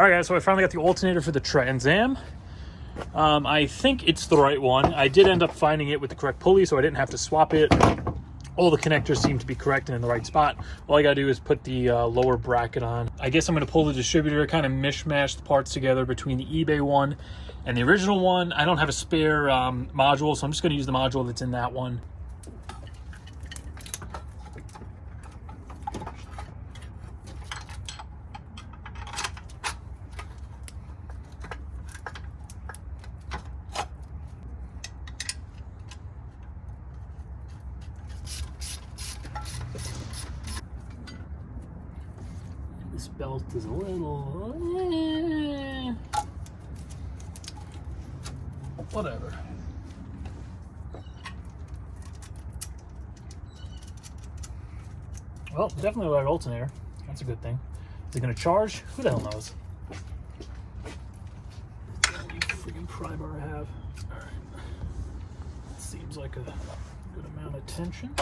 All right, guys, so I finally got the alternator for the Trans Am. I think it's the right one. I did end up finding it with the correct pulley, so I didn't have to swap it. All the connectors seem to be correct and in the right spot. All I gotta do is put the lower bracket on. I guess I'm gonna pull the distributor, kind of mishmash the parts together between the eBay one and the original one. I don't have a spare module, so I'm just gonna use the module that's in that one. This belt is a little... whatever. Well, definitely the right alternator. That's a good thing. Is it going to charge? Who the hell knows? Any freaking pry bar I have. Alright. Seems like a good amount of tension.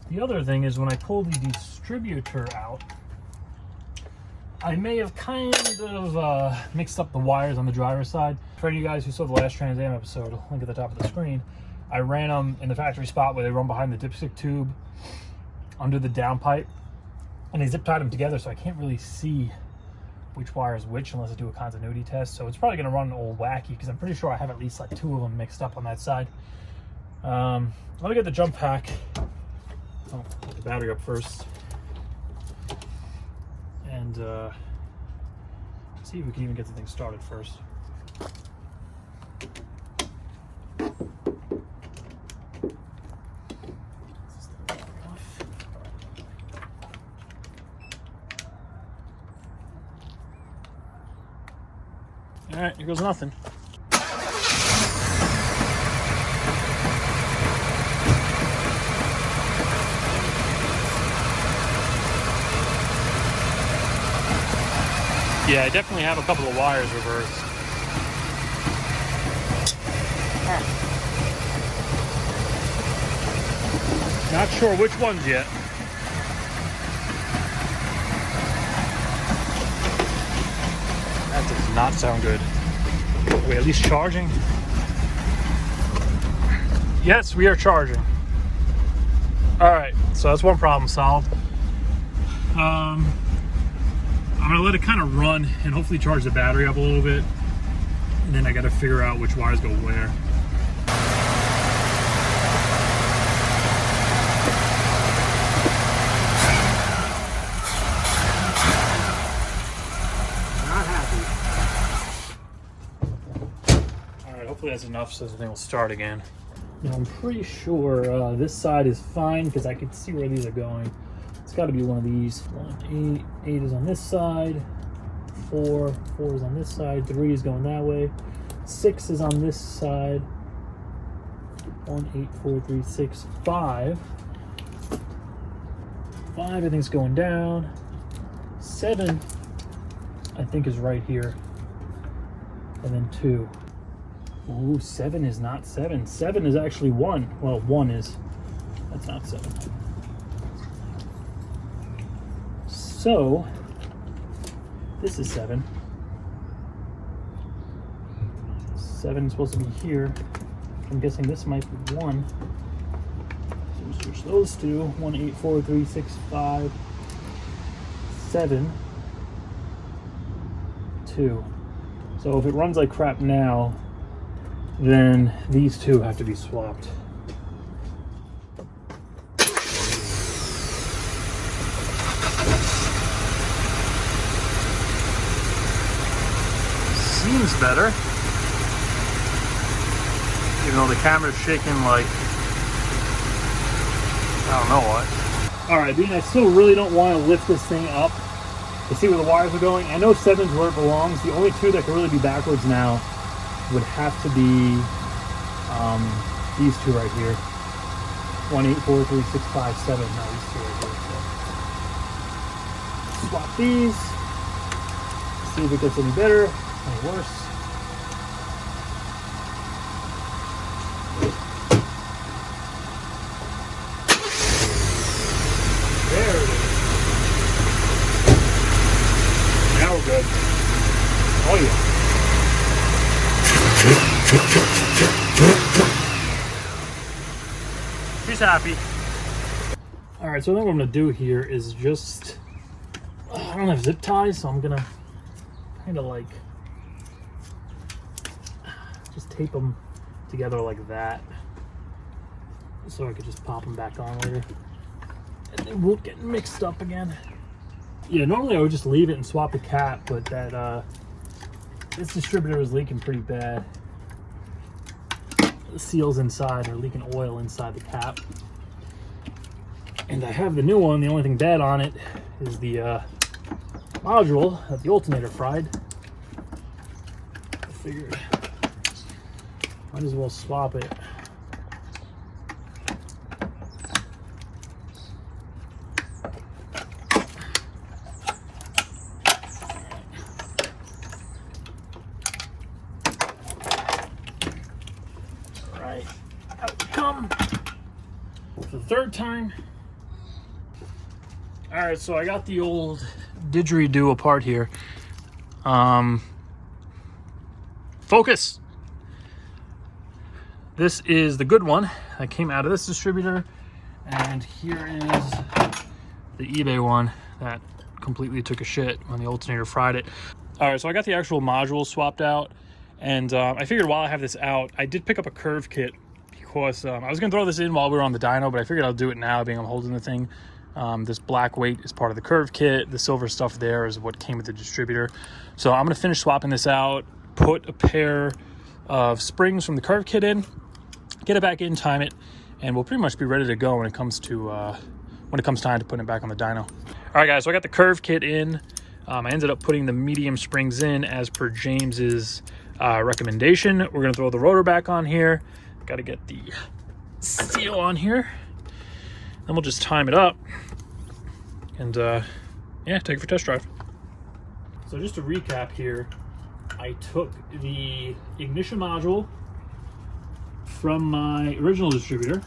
The other thing is when I pull the distributor out, I may have kind of mixed up the wires on the driver's side. For any of you guys who saw the last Trans Am episode, link at the top of the screen, I ran them in the factory spot where they run behind the dipstick tube under the downpipe, and they zip tied them together, so I can't really see which wire is which unless I do a continuity test. So it's probably going to run all wacky because I'm pretty sure I have at least like 2 of them mixed up on that side. Let me get the jump pack. Oh, put the battery up first, and see if we can even get the thing started first. All right, here goes nothing. Yeah, I definitely have a couple of wires reversed. Not sure which ones yet. That does not sound good. Are we at least charging? Yes, we are charging. All right, so that's one problem solved. I'm gonna let it kind of run and hopefully charge the battery up a little bit. And then I gotta figure out which wires go where. Not happy. All right, hopefully that's enough so the thing will start again. Now I'm pretty sure this side is fine because I can see where these are going. It's got to be one of these. 1, 8, 8 is on this side. 4 is on this side. 3 is going that way. 6 is on this side. 1, 8, 4, 3, 6, 5. 5 I think is going down. 7 I think is right here. And then 2. Ooh, 7 is not 7. 7 is actually 1. Well, 1 is. That's not 7. So, this is 7. 7 is supposed to be here. I'm guessing this might be 1. So we'll switch those two. 1, 8, 4, 3, 6, 5, 7, 2. So if it runs like crap now, then these two have to be swapped. Seems better, even though the camera's shaking like I don't know what. All right, being I still really don't want to lift this thing up to see where the wires are going. I know 7's where it belongs. The only two that can really be backwards now would have to be these two right here. 1, 8, 4, 3, 6, 5, 7. No, these two right here. So swap these. See if it gets any better. Worse. good. Oh yeah. She's happy. All right, so what I'm gonna do here is just, I don't have zip ties, so I'm gonna kind of like just tape them together like that, so I could just pop them back on later and they won't get mixed up again. Yeah, normally I would just leave it and swap the cap, but that this distributor is leaking pretty bad. The seals inside are leaking oil inside the cap. And I have the new one. The only thing bad on it is the module that the alternator fried. I figured might as well swap it. All right, out we come for the third time. All right, so I got the old didgeridoo apart here. Focus. This is the good one that came out of this distributor, and here is the eBay one that completely took a shit when the alternator fried it. All right, so I got the actual module swapped out, and I figured while I have this out, I did pick up a curve kit because I was gonna throw this in while we were on the dyno, but I figured I'll do it now, being I'm holding the thing. This black weight is part of the curve kit. The silver stuff there is what came with the distributor. So I'm gonna finish swapping this out, put a pair of springs from the curve kit in, get it back in, time it, and we'll pretty much be ready to go when it comes time to put it back on the dyno. All right, guys, so I got the curve kit in. I ended up putting the medium springs in as per James's recommendation. We're gonna throw the rotor back on here. Got to get the seal on here. Then we'll just time it up and yeah, take it for a test drive. So just to recap here, I took the ignition module from my original distributor.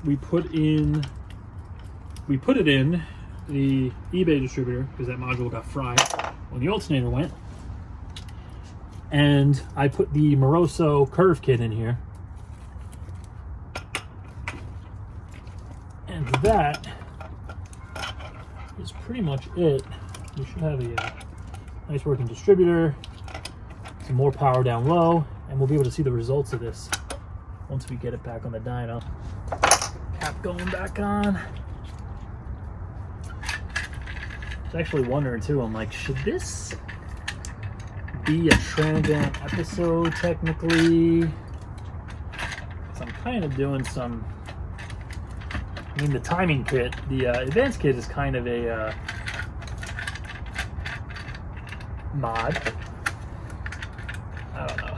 We put it in the eBay distributor because that module got fried when the alternator went. And I put the Moroso curve kit in here. And that is pretty much it. We should have a nice working distributor, some more power down low, and we'll be able to see the results of this once we get it back on the dyno. Cap going back on. I was actually wondering too, I'm like, should this be a transient episode technically? So I'm kind of doing some, I mean, the timing kit, the advanced kit is kind of a mod. I don't know.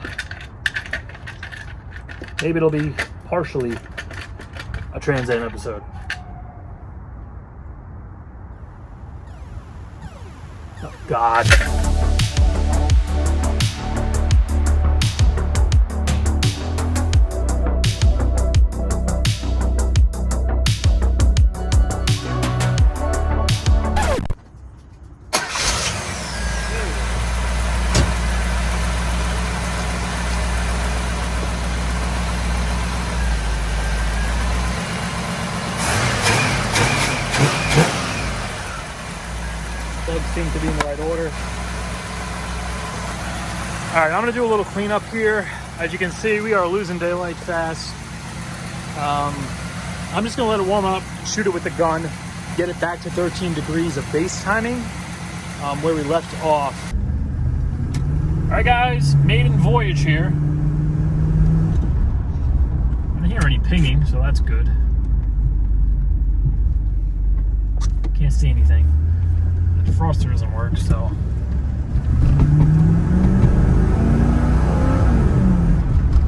Maybe it'll be partially a Trans Am episode. Oh, God. Seem to be in the right order. All right, I'm gonna do a little cleanup here. As you can see, we are losing daylight fast. I'm just gonna let it warm up, shoot it with the gun, get it back to 13 degrees of base timing, where we left off. All right, guys, maiden voyage here. I don't hear any pinging, so that's good. Can't see anything. The defroster doesn't work, so.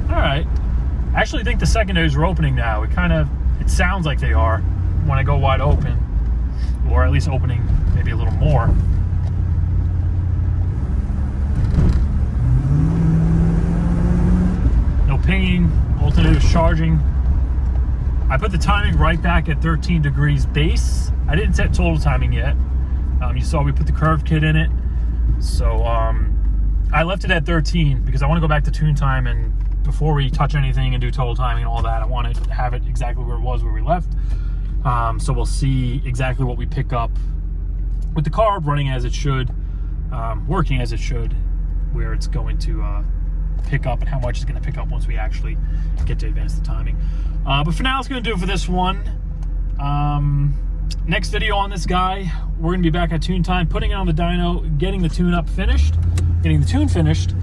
All right. I actually think the secondaries are opening now. It sounds like they are when I go wide open, or at least opening maybe a little more. No pinging, alternator's charging. I put the timing right back at 13 degrees base. I didn't set total timing yet. You saw we put the curve kit in it. So I left it at 13 because I want to go back to tune time, and before we touch anything and do total timing and all that, I want to have it exactly where it was where we left. So we'll see exactly what we pick up with the carb running as it should, working as it should, where it's going to pick up and how much it's going to pick up once we actually get to advance the timing. But for now, it's going to do it for this one. Next video on this guy, we're going to be back at tune time, putting it on the dyno, getting the tune finished,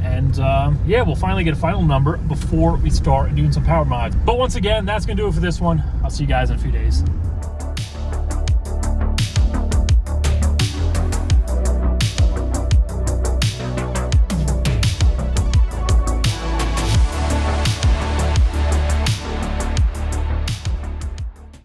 and yeah, we'll finally get a final number before we start doing some power mods. But once again, that's going to do it for this one. I'll see you guys in a few days.